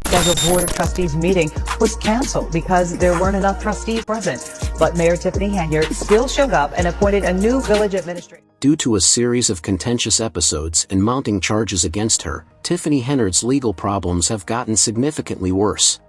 scheduled Board of Trustees meeting was canceled because there weren't enough trustees present. But Mayor Tiffany Henyard still showed up and appointed a new village administrator. Due to a series of contentious episodes and mounting charges against her, Tiffany Henyard's legal problems have gotten significantly worse.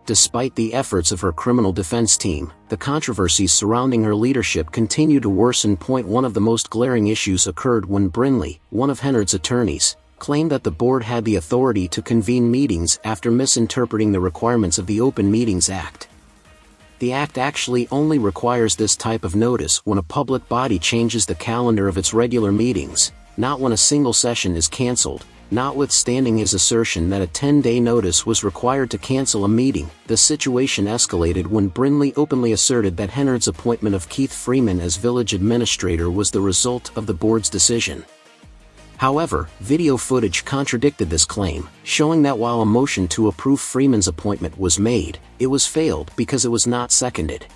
Despite the efforts of her criminal defense team, the controversies surrounding her leadership continue to worsen. One of the most glaring issues occurred when Brinley, one of Henyard's attorneys, claimed that the board had the authority to convene meetings after misinterpreting the requirements of the Open Meetings Act. The act actually only requires this type of notice when a public body changes the calendar of its regular meetings, not when a single session is canceled. Notwithstanding his assertion that a 10-day notice was required to cancel a meeting, the situation escalated when Brinley openly asserted that Henyard's appointment of Keith Freeman as village administrator was the result of the board's decision. However, video footage contradicted this claim, showing that while a motion to approve Freeman's appointment was made, it was failed because it was not seconded.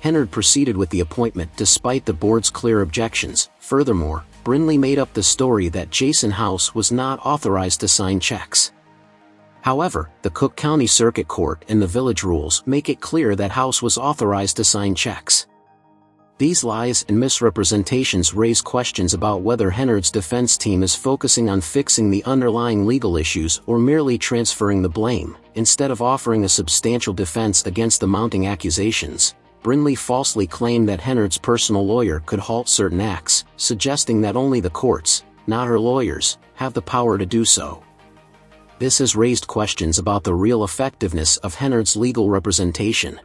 Henyard proceeded with the appointment despite the board's clear objections. Furthermore, Brinley made up the story that Jason House was not authorized to sign checks. However, the Cook County Circuit Court and the village rules make it clear that House was authorized to sign checks. These lies and misrepresentations raise questions about whether Henyard's defense team is focusing on fixing the underlying legal issues or merely transferring the blame, instead of offering a substantial defense against the mounting accusations. Brinley falsely claimed that Henyard's personal lawyer could halt certain acts, suggesting that only the courts, not her lawyers, have the power to do so. This has raised questions about the real effectiveness of Henyard's legal representation.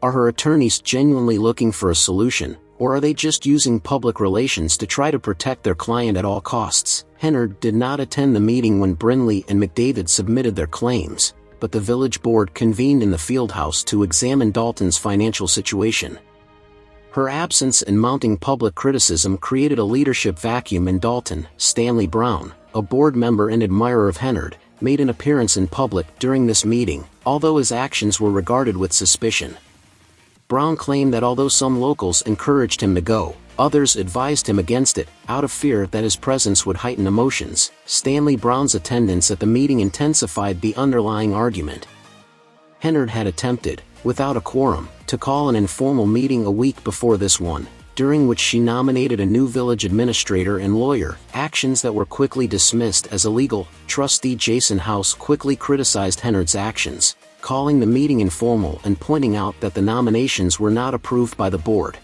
Are her attorneys genuinely looking for a solution, or are they just using public relations to try to protect their client at all costs? Henyard did not attend the meeting when Brinley and McDavid submitted their claims, but the village board convened in the fieldhouse to examine Dalton's financial situation. Her absence and mounting public criticism created a leadership vacuum in Dalton. Stanley Brown, a board member and admirer of Henyard, made an appearance in public during this meeting, although his actions were regarded with suspicion. Brown claimed that although some locals encouraged him to go, others advised him against it, out of fear that his presence would heighten emotions. Stanley Brown's attendance at the meeting intensified the underlying argument. Henyard had attempted, without a quorum, to call an informal meeting a week before this one, during which she nominated a new village administrator and lawyer, actions that were quickly dismissed as illegal. Trustee Jason House quickly criticized Henyard's actions, calling the meeting informal and pointing out that the nominations were not approved by the board.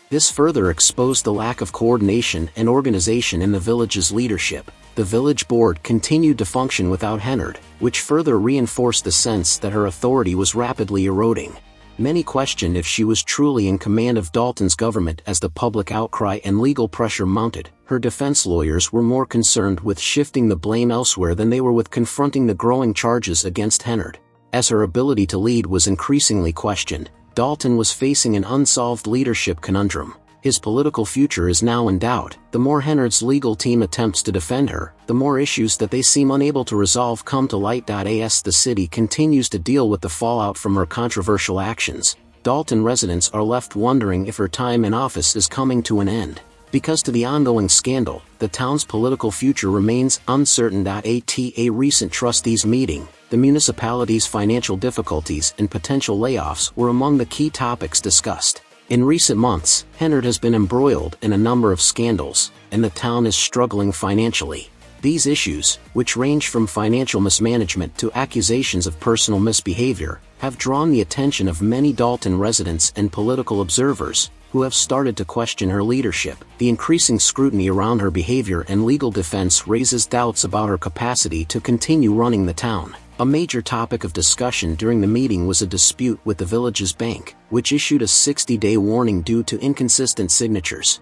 This further exposed the lack of coordination and organization in the village's leadership. The village board continued to function without Henyard, which further reinforced the sense that her authority was rapidly eroding. Many questioned if she was truly in command of Dalton's government as the public outcry and legal pressure mounted. Her defense lawyers were more concerned with shifting the blame elsewhere than they were with confronting the growing charges against Henyard. As her ability to lead was increasingly questioned, Dalton was facing an unsolved leadership conundrum. His political future is now in doubt. The more Henyard's legal team attempts to defend her, the more issues that they seem unable to resolve come to light. As the city continues to deal with the fallout from her controversial actions, Dalton residents are left wondering if her time in office is coming to an end. Because to the ongoing scandal, the town's political future remains uncertain. At a recent trustees meeting, the municipality's financial difficulties and potential layoffs were among the key topics discussed. In recent months, Henyard has been embroiled in a number of scandals, and the town is struggling financially. These issues, which range from financial mismanagement to accusations of personal misbehavior, have drawn the attention of many Dalton residents and political observers, who have started to question her leadership. The increasing scrutiny around her behavior and legal defense raises doubts about her capacity to continue running the town. A major topic of discussion during the meeting was a dispute with the village's bank, which issued a 60-day warning due to inconsistent signatures.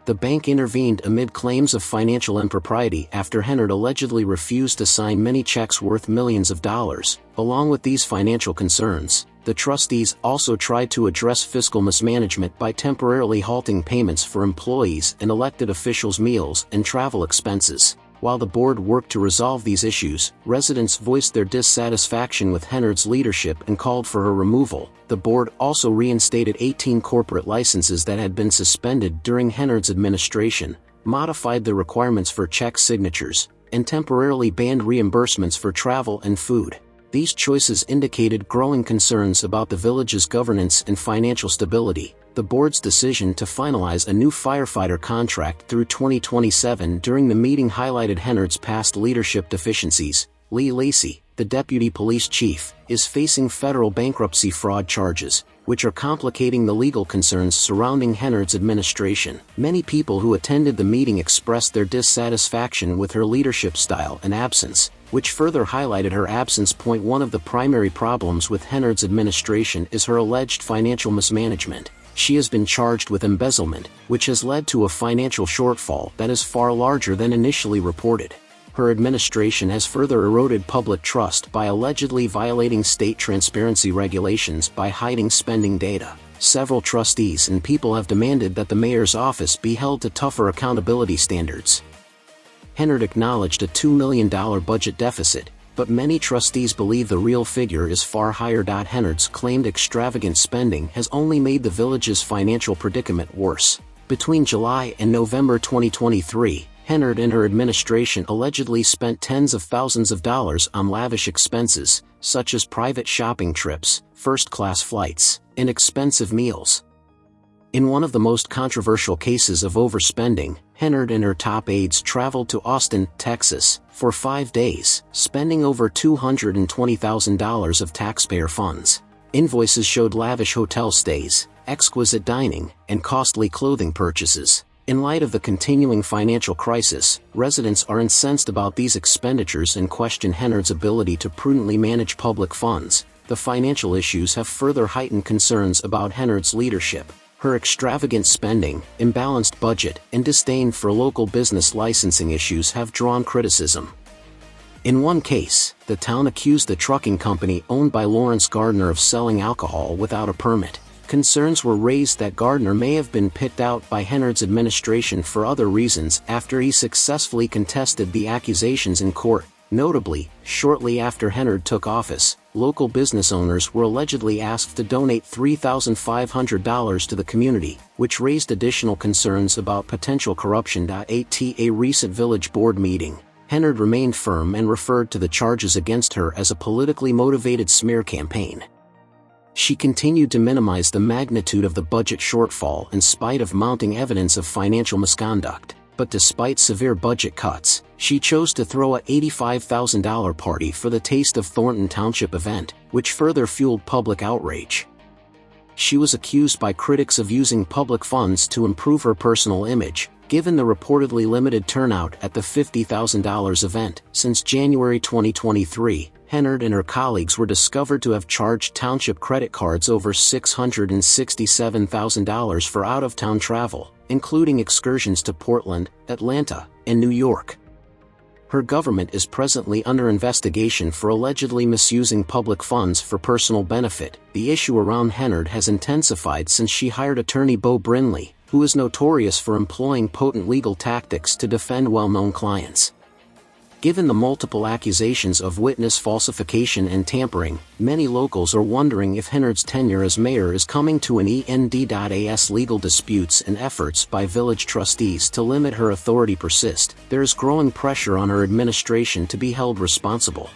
The bank intervened amid claims of financial impropriety after Henyard allegedly refused to sign many checks worth millions of dollars. Along with these financial concerns, the trustees also tried to address fiscal mismanagement by temporarily halting payments for employees and elected officials' meals and travel expenses. While the board worked to resolve these issues, residents voiced their dissatisfaction with Henyard's leadership and called for her removal. The board also reinstated 18 corporate licenses that had been suspended during Henyard's administration, modified the requirements for check signatures, and temporarily banned reimbursements for travel and food. These choices indicated growing concerns about the village's governance and financial stability. The board's decision to finalize a new firefighter contract through 2027 during the meeting highlighted Henyard's past leadership deficiencies. Lee Lacey, the deputy police chief, is facing federal bankruptcy fraud charges, which are complicating the legal concerns surrounding Henyard's administration. Many people who attended the meeting expressed their dissatisfaction with her leadership style and absence, which further highlighted her absence. One of the primary problems with Henyard's administration is her alleged financial mismanagement. She has been charged with embezzlement, which has led to a financial shortfall that is far larger than initially reported. Her administration has further eroded public trust by allegedly violating state transparency regulations by hiding spending data. Several trustees and people have demanded that the mayor's office be held to tougher accountability standards. Henyard acknowledged a $2 million budget deficit, but many trustees believe the real figure is far higher. Henyard's claimed extravagant spending has only made the village's financial predicament worse. Between July and November 2023, Henyard and her administration allegedly spent tens of thousands of dollars on lavish expenses, such as private shopping trips, first-class flights, and expensive meals. In one of the most controversial cases of overspending, Henyard and her top aides traveled to Austin, Texas, for 5 days, spending over $220,000 of taxpayer funds. Invoices showed lavish hotel stays, exquisite dining, and costly clothing purchases. In light of the continuing financial crisis, residents are incensed about these expenditures and question Henyard's ability to prudently manage public funds. The financial issues have further heightened concerns about Henyard's leadership. Her extravagant spending, imbalanced budget, and disdain for local business licensing issues have drawn criticism. In one case, the town accused the trucking company owned by Lawrence Gardner of selling alcohol without a permit. Concerns were raised that Gardner may have been picked out by Henyard's administration for other reasons after he successfully contested the accusations in court. Notably, shortly after Henyard took office, local business owners were allegedly asked to donate $3,500 to the community, which raised additional concerns about potential corruption. At a recent village board meeting, Henyard remained firm and referred to the charges against her as a politically motivated smear campaign. She continued to minimize the magnitude of the budget shortfall in spite of mounting evidence of financial misconduct. But despite severe budget cuts, she chose to throw a $85,000 party for the Taste of Thornton Township event, which further fueled public outrage. She was accused by critics of using public funds to improve her personal image, given the reportedly limited turnout at the $50,000 event. Since January 2023, Henyard and her colleagues were discovered to have charged township credit cards over $667,000 for out-of-town travel, including excursions to Portland, Atlanta, and New York. Her government is presently under investigation for allegedly misusing public funds for personal benefit. The issue around Henyard has intensified since she hired attorney Bo Brinley, who is notorious for employing potent legal tactics to defend well-known clients. Given the multiple accusations of witness falsification and tampering, many locals are wondering if Henyard's tenure as mayor is coming to an end. As legal disputes and efforts by village trustees to limit her authority persist, there is growing pressure on her administration to be held responsible.